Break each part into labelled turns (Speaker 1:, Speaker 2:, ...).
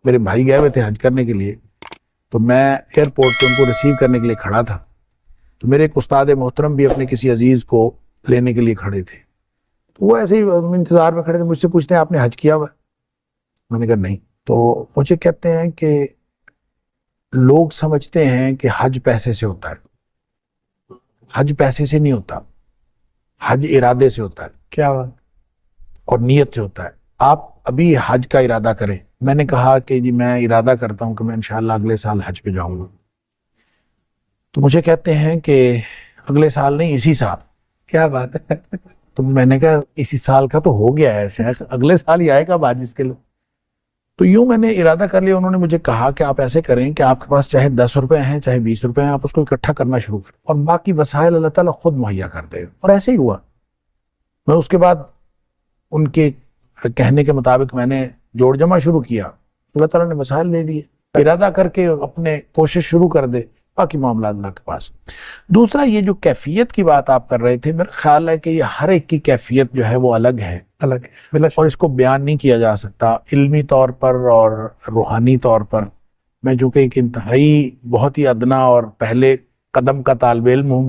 Speaker 1: میرے بھائی گئے ہوئے تھے حج کرنے کے لیے، تو میں ایئرپورٹ پہ ان کو ریسیو کرنے کے لیے کھڑا تھا، تو میرے ایک استاد محترم بھی اپنے کسی عزیز کو لینے کے لیے کھڑے تھے، تو وہ ایسے ہی انتظار میں کھڑے تھے، مجھ سے پوچھتے ہیں آپ نے حج کیا ہوا؟ میں نے کہا نہیں۔ تو مجھے کہتے ہیں کہ لوگ سمجھتے ہیں کہ حج پیسے سے ہوتا ہے، حج پیسے سے نہیں ہوتا، حج ارادے سے ہوتا ہے۔
Speaker 2: کیا بات؟
Speaker 1: اور نیت سے ہوتا ہے۔ آپ ابھی حج کا ارادہ کریں۔ میں نے کہا کہ جی میں ارادہ کرتا ہوں کہ میں انشاءاللہ اگلے سال حج پہ جاؤں گا۔ تو مجھے کہتے ہیں کہ اگلے سال نہیں، اسی سال۔
Speaker 2: کیا بات ہے؟
Speaker 1: تو میں نے کہا اسی سال کا تو ہو گیا ہے شیخ، اگلے سال ہی آئے گا حج اس کے لیے۔ تو یوں میں نے ارادہ کر لیا۔ انہوں نے مجھے کہا کہ آپ ایسے کریں کہ آپ کے پاس چاہے 10 روپے ہیں چاہے 20 روپے ہیں، آپ اس کو اکٹھا کرنا شروع کریں اور باقی وسائل اللہ تعالیٰ خود مہیا کر دے گا۔ اور ایسے ہی ہوا۔ میں اس کے بعد ان کے کہنے کے مطابق میں نے جوڑ جمع شروع کیا، اللہ تعالیٰ نے وسائل دے دیے۔ ارادہ کر کے اپنے کوشش شروع کر دے، باقی معاملات اللہ کے پاس۔ دوسرا یہ جو کیفیت کی بات آپ کر رہے تھے، میرا خیال ہے کہ یہ ہر ایک کی کیفیت جو ہے وہ الگ ہے،
Speaker 2: الگ ہے،
Speaker 1: اور اس کو بیان نہیں کیا جا سکتا علمی طور پر اور روحانی طور پر۔ میں چونکہ ایک انتہائی بہت ہی ادنا اور پہلے قدم کا طالب علم ہوں،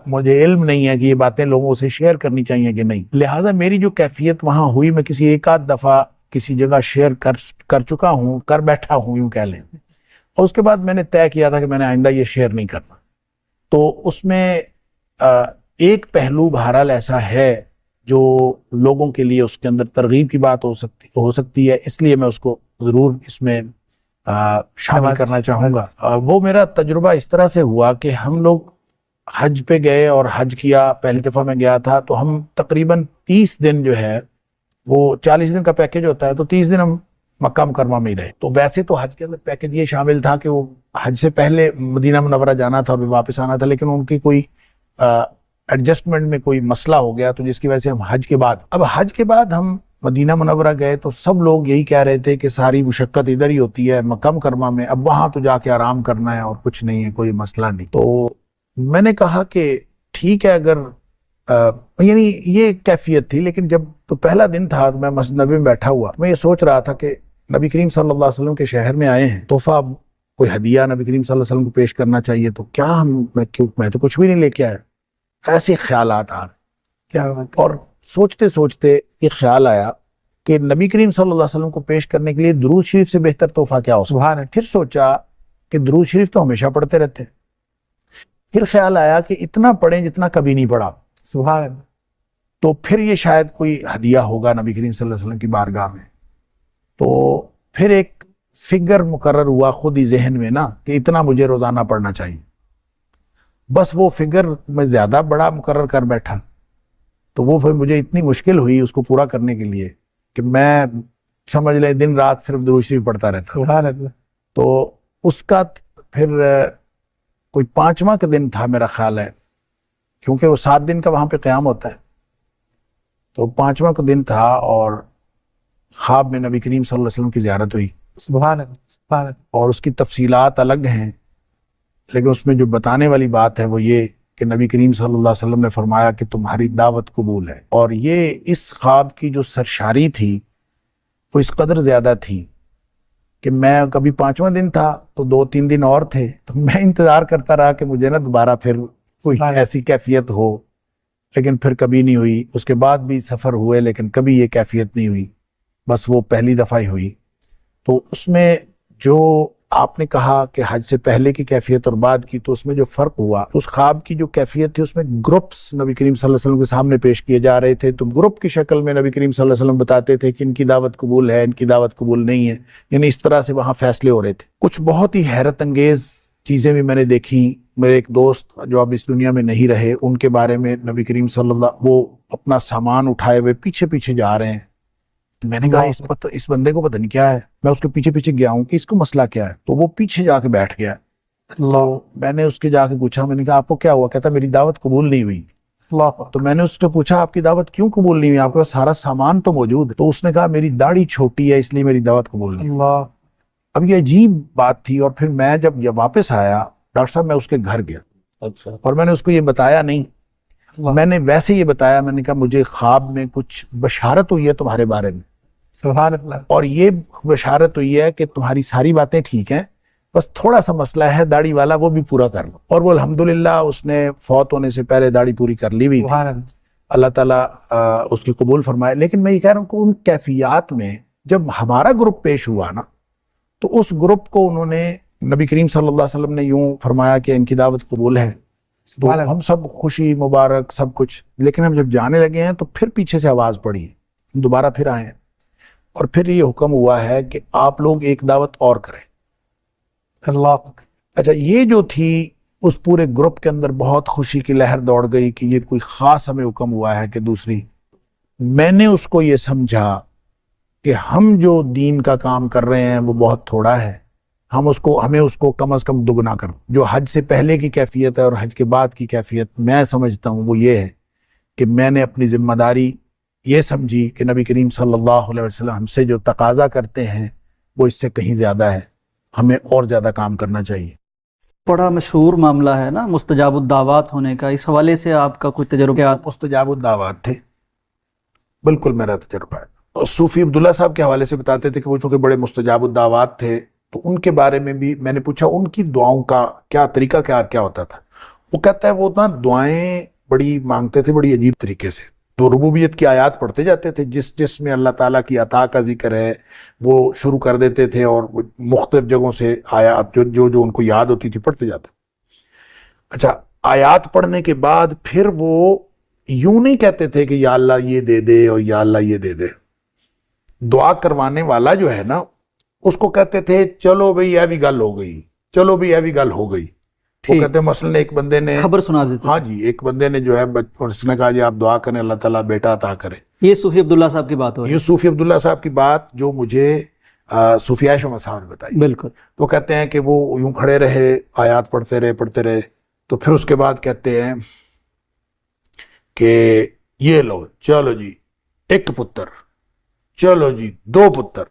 Speaker 1: مجھے علم نہیں ہے کہ یہ باتیں لوگوں سے شیئر کرنی چاہیے کہ نہیں، لہٰذا میری جو کیفیت وہاں ہوئی، میں کسی ایک آدھ دفعہ کسی جگہ شیئر کر چکا ہوں، کر بیٹھا ہوں یوں کہہ لیں، اور اس کے بعد میں نے طے کیا تھا کہ میں نے آئندہ یہ شیئر نہیں کرنا۔ تو اس میں ایک پہلو بہرحال ایسا ہے جو لوگوں کے لیے اس کے اندر ترغیب کی بات ہو سکتی ہے، اس لیے میں اس کو ضرور اس میں شامل کرنا چاہوں گا۔ وہ میرا تجربہ اس طرح سے ہوا کہ ہم لوگ حج پہ گئے اور حج کیا، پہلی دفعہ میں گیا تھا، تو ہم تقریباً 30 دن جو ہے، وہ 40 دن کا پیکیج ہوتا ہے، تو 30 دن ہم مکہ مکرمہ میں ہی رہے۔ تو ویسے تو حج کے اندر پیکیج یہ شامل تھا کہ وہ حج سے پہلے مدینہ منورہ جانا تھا اور واپس آنا تھا، لیکن ان کی کوئی ایڈجسٹمنٹ میں کوئی مسئلہ ہو گیا، تو جس کی وجہ سے ہم حج کے بعد ہم مدینہ منورہ گئے، تو سب لوگ یہی کہہ رہے تھے کہ ساری مشقت ادھر ہی ہوتی ہے مکہ مکرمہ میں، اب وہاں تو جا کے آرام کرنا ہے اور کچھ نہیں ہے، کوئی مسئلہ نہیں۔ تو میں نے کہا کہ ٹھیک ہے، اگر یعنی یہ کیفیت تھی، لیکن جب تو پہلا دن تھا، میں مسجد نبوی میں بیٹھا ہوا، میں یہ سوچ رہا تھا کہ نبی کریم صلی اللہ علیہ وسلم کے شہر میں آئے ہیں، تحفہ کوئی ہدیہ نبی کریم صلی اللہ علیہ وسلم کو پیش کرنا چاہیے، تو کیا میں تو کچھ بھی نہیں لے کے آیا، ایسے خیالات آ رہے۔
Speaker 2: کیا بات؟
Speaker 1: اور سوچتے سوچتے یہ خیال آیا کہ نبی کریم صلی اللہ علیہ وسلم کو پیش کرنے کے لیے درود شریف سے بہتر تحفہ کیا ہو سکتا ہے؟ پھر سوچا کہ درود شریف تو ہمیشہ پڑھتے رہتے ہیں، پھر خیال آیا کہ اتنا پڑھیں جتنا کبھی نہیں پڑھا،
Speaker 2: سبحان اللہ،
Speaker 1: تو پھر یہ شاید کوئی ہدیہ ہوگا نبی کریم صلی اللہ علیہ وسلم کی بارگاہ میں۔ تو پھر ایک فگر مقرر ہوا خود ہی ذہن میں نا کہ اتنا مجھے روزانہ پڑھنا چاہیے، بس وہ فگر میں زیادہ بڑا مقرر کر بیٹھا، تو وہ پھر مجھے اتنی مشکل ہوئی اس کو پورا کرنے کے لیے کہ میں سمجھ لیں دن رات صرف درود شریف پڑھتا رہتا۔
Speaker 2: سبحان اللہ۔
Speaker 1: تو اس کا پھر کوئی 5واں کا دن تھا میرا خیال ہے، کیونکہ وہ 7 دن کا وہاں پہ قیام ہوتا ہے، تو 5واں کا دن تھا اور خواب میں نبی کریم صلی اللہ علیہ وسلم کی زیارت ہوئی۔
Speaker 2: سبحان اللہ، سبحان اللہ۔
Speaker 1: اور اس کی تفصیلات الگ ہیں، لیکن اس میں جو بتانے والی بات ہے وہ یہ کہ نبی کریم صلی اللہ علیہ وسلم نے فرمایا کہ تمہاری دعوت قبول ہے۔ اور یہ اس خواب کی جو سرشاری تھی وہ اس قدر زیادہ تھی کہ میں کبھی 5واں دن تھا تو 2-3 دن اور تھے، تو میں انتظار کرتا رہا کہ مجھے نا دوبارہ پھر کوئی ایسی کیفیت ہو، لیکن پھر کبھی نہیں ہوئی۔ اس کے بعد بھی سفر ہوئے لیکن کبھی یہ کیفیت نہیں ہوئی، بس وہ پہلی دفعہ ہی ہوئی۔ تو اس میں جو آپ نے کہا کہ حج سے پہلے کی کیفیت اور بعد کی، تو اس میں جو فرق ہوا، اس خواب کی جو کیفیت تھی اس میں گروپس نبی کریم صلی اللہ علیہ وسلم کے سامنے پیش کیے جا رہے تھے، تو گروپ کی شکل میں نبی کریم صلی اللہ علیہ وسلم بتاتے تھے کہ ان کی دعوت قبول ہے، ان کی دعوت قبول نہیں ہے، یعنی اس طرح سے وہاں فیصلے ہو رہے تھے۔ کچھ بہت ہی حیرت انگیز چیزیں بھی میں نے دیکھی۔ میرے ایک دوست جو اب اس دنیا میں نہیں رہے، ان کے بارے میں نبی کریم صلی اللہ، وہ اپنا سامان اٹھائے ہوئے پیچھے پیچھے جا رہے ہیں۔ میں نے کہا اس بندے کو پتہ نہیں کیا ہے، میں اس کے پیچھے پیچھے گیا ہوں کہ اس کو مسئلہ کیا ہے، تو وہ پیچھے جا کے بیٹھ گیا۔ میں نے اس کے جا کے پوچھا، میں نے کہا آپ کو کیا ہوا؟ کہتا میری دعوت قبول نہیں ہوئی۔ تو میں نے اس سے پوچھا آپ کی دعوت کیوں قبول نہیں ہوئی، آپ کے پاس سارا سامان تو موجود ہے؟ تو اس نے کہا میری داڑھی چھوٹی ہے اس لیے میری دعوت قبول نہیں ہوئی۔ اب یہ عجیب بات تھی، اور پھر میں جب یہ واپس آیا ڈاکٹر صاحب، میں اس کے گھر گیا اور میں نے اس کو یہ بتایا نہیں، میں نے ویسے یہ بتایا، میں نے کہا مجھے خواب میں کچھ بشارت ہوئی ہے تمہارے بارے میں۔
Speaker 2: سبحان اللہ.
Speaker 1: اور یہ بشارت ہوئی ہے کہ تمہاری ساری باتیں ٹھیک ہیں، بس تھوڑا سا مسئلہ ہے داڑھی والا، وہ بھی پورا کر لو. اور وہ الحمدللہ اس نے فوت ہونے سے پہلے داڑھی پوری کر لی ہوئی تھی.
Speaker 2: سبحان اللہ.
Speaker 1: اللہ تعالیٰ اس کی قبول فرمائے. لیکن میں یہ کہہ رہا ہوں کہ ان کیفیات میں جب ہمارا گروپ پیش ہوا نا، تو اس گروپ کو انہوں نے، نبی کریم صلی اللہ علیہ وسلم نے یوں فرمایا کہ ان کی دعوت قبول ہے. تو ہم سب خوشی مبارک سب کچھ. لیکن ہم جب جانے لگے ہیں تو پھر پیچھے سے آواز پڑی، دوبارہ پھر آئے ہیں، اور پھر یہ حکم ہوا ہے کہ آپ لوگ ایک دعوت اور کریں.
Speaker 2: اللہ.
Speaker 1: اچھا، یہ جو تھی اس پورے گروپ کے اندر بہت خوشی کی لہر دوڑ گئی کہ یہ کوئی خاص ہمیں حکم ہوا ہے کہ دوسری. میں نے اس کو یہ سمجھا کہ ہم جو دین کا کام کر رہے ہیں وہ بہت تھوڑا ہے، ہمیں اس کو کم از کم دگنا کر. جو حج سے پہلے کی کیفیت ہے اور حج کے بعد کی کیفیت میں سمجھتا ہوں وہ یہ ہے کہ میں نے اپنی ذمہ داری یہ سمجھی کہ نبی کریم صلی اللہ علیہ وسلم ہم سے جو تقاضا کرتے ہیں وہ اس سے کہیں زیادہ ہے، ہمیں اور زیادہ کام کرنا چاہیے.
Speaker 3: بڑا مشہور معاملہ ہے نا مستجاب الدعوات ہونے کا، اس حوالے سے آپ کا کوئی تجربات؟
Speaker 1: مستجاب الدعوات تھے، بالکل میرا تجربہ ہے. اور صوفی عبداللہ صاحب کے حوالے سے بتاتے تھے کہ وہ چونکہ بڑے مستجاب الدعوات تھے، تو ان کے بارے میں بھی میں نے پوچھا ان کی دعاؤں کا کیا طریقہ کیا ہوتا تھا. وہ کہتا ہے وہ نا دعائیں بڑی مانگتے تھے بڑی عجیب طریقے سے. تو ربوبیت کی آیات پڑھتے جاتے تھے، جس میں اللہ تعالیٰ کی عطا کا ذکر ہے وہ شروع کر دیتے تھے، اور مختلف جگہوں سے آیات جو ان کو یاد ہوتی تھی پڑھتے جاتے. اچھا، آیات پڑھنے کے بعد پھر وہ یوں نہیں کہتے تھے کہ یا اللہ یہ دے دے اور یا اللہ یہ دے دے. دعا کروانے والا جو ہے نا اس کو کہتے تھے چلو بھئی یہ بھی گل ہو گئی، چلو بھئی یہ بھی گل ہو گئی. وہ کہتے ہیں مثلاً ایک بندے نے
Speaker 3: خبر سنا دیتے.
Speaker 1: ہاں جی، ایک بندے نے جو ہے اس نے کہا جی آپ دعا کریں اللہ تعالیٰ بیٹا عطا کرے.
Speaker 3: یہ صوفی عبداللہ صاحب کی بات ہو رہی
Speaker 1: یہ صوفی عبداللہ صاحب کی بات جو مجھے صوفی عائشہ صاحب نے بتائی.
Speaker 3: بالکل.
Speaker 1: تو کہتے ہیں کہ وہ یوں کھڑے رہے، آیات پڑھتے رہے، تو پھر اس کے بعد کہتے ہیں کہ یہ لو چلو جی ایک پتر، چلو جی 2 پتر،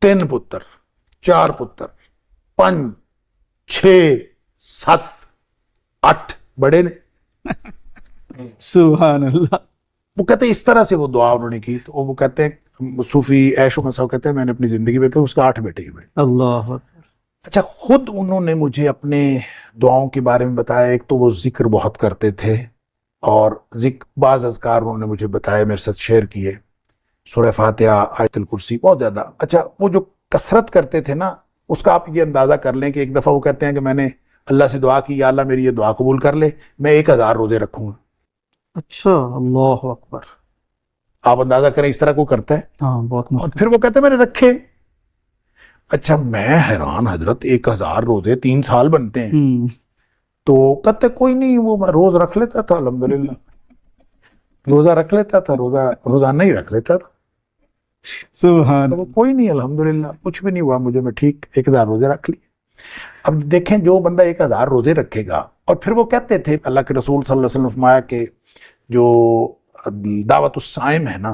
Speaker 1: 3 پتر، 4 پتر، 5 6 7 8 بڑے نے.
Speaker 3: سبحان اللہ.
Speaker 1: وہ کہتے ہیں اس طرح سے وہ دعا انہوں نے کی. تو وہ کہتے ہیں صوفی عائشہ صاحب کہتے ہیں میں نے اپنی زندگی میں کہ اس کا 8 بیٹے ہوئے.
Speaker 3: اللہ اکبر.
Speaker 1: اچھا، خود انہوں نے مجھے اپنے دعاؤں کے بارے میں بتایا. ایک تو وہ ذکر بہت کرتے تھے، اور بعض اذکار انہوں نے مجھے بتائے، میرے ساتھ شیئر کیے، سورہ فاتحہ، آیت الکرسی، بہت زیادہ. اچھا، وہ جو کثرت کرتے تھے نا اس کا آپ یہ اندازہ کر لیں کہ ایک دفعہ وہ کہتے ہیں کہ میں نے اللہ سے دعا کی یا اللہ میری یہ دعا قبول کر لے، میں 1000 روزے رکھوں گا.
Speaker 3: اچھا، اللہ اکبر.
Speaker 1: آپ اندازہ کریں اس طرح کو کرتا ہے.
Speaker 3: ہاں بہت
Speaker 1: اور
Speaker 3: مشکل.
Speaker 1: پھر وہ کہتے ہیں میں نے رکھے. اچھا، میں حیران حضرت 1000 روزے 3 سال بنتے ہیں. تو کہتے کوئی نہیں، وہ میں روز رکھ لیتا تھا، الحمدللہ روزہ رکھ لیتا تھا، روزانہ ہی رکھ لیتا تھا.
Speaker 3: سبحان.
Speaker 1: کوئی نہیں، الحمدللہ کچھ بھی نہیں ہوا مجھے، میں ٹھیک 1000 روزے رکھ لیے. اب دیکھیں جو بندہ 1000 روزے رکھے گا، اور پھر وہ کہتے تھے اللہ کے رسول صلی اللہ علیہ وسلم نے فرمایا کہ جو دعوت الصائم ہے نا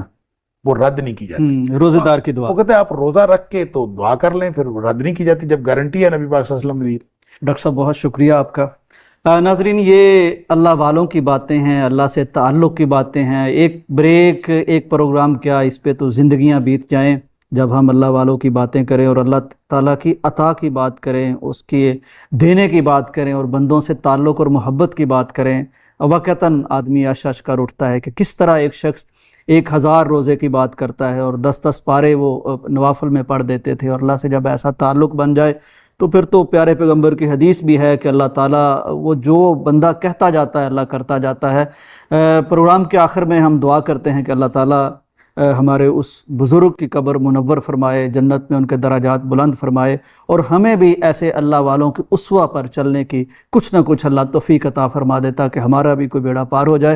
Speaker 1: وہ رد نہیں کی جاتی.
Speaker 3: روزے دار کی دعا.
Speaker 1: وہ کہتے ہیں آپ روزہ رکھ کے تو دعا کر لیں، پھر رد نہیں کی جاتی جب گارنٹی ہے نبی پاک صلی اللہ علیہ وسلم نے دی.
Speaker 3: ڈاکٹر صاحب بہت شکریہ آپ کا. ناظرین، یہ اللہ والوں کی باتیں ہیں، اللہ سے تعلق کی باتیں ہیں. ایک بریک، ایک پروگرام کیا، اس پہ تو زندگیاں بیت جائیں جب ہم اللہ والوں کی باتیں کریں اور اللہ تعالیٰ کی عطا کی بات کریں، اس کی دینے کی بات کریں اور بندوں سے تعلق اور محبت کی بات کریں. وقتاً آدمی اشش کر اٹھتا ہے کہ کس طرح ایک شخص 1000 روزے کی بات کرتا ہے اور 10 پارے وہ نوافل میں پڑھ دیتے تھے. اور اللہ سے جب ایسا تعلق بن جائے تو پھر تو پیارے پیغمبر کی حدیث بھی ہے کہ اللہ تعالیٰ وہ جو بندہ کہتا جاتا ہے اللہ کرتا جاتا ہے. پروگرام کے آخر میں ہم دعا کرتے ہیں کہ اللہ تعالیٰ ہمارے اس بزرگ کی قبر منور فرمائے، جنت میں ان کے درجات بلند فرمائے، اور ہمیں بھی ایسے اللہ والوں کی اسوہ پر چلنے کی کچھ نہ کچھ اللہ توفیق عطا فرما دے تاکہ ہمارا بھی کوئی بیڑا پار ہو جائے.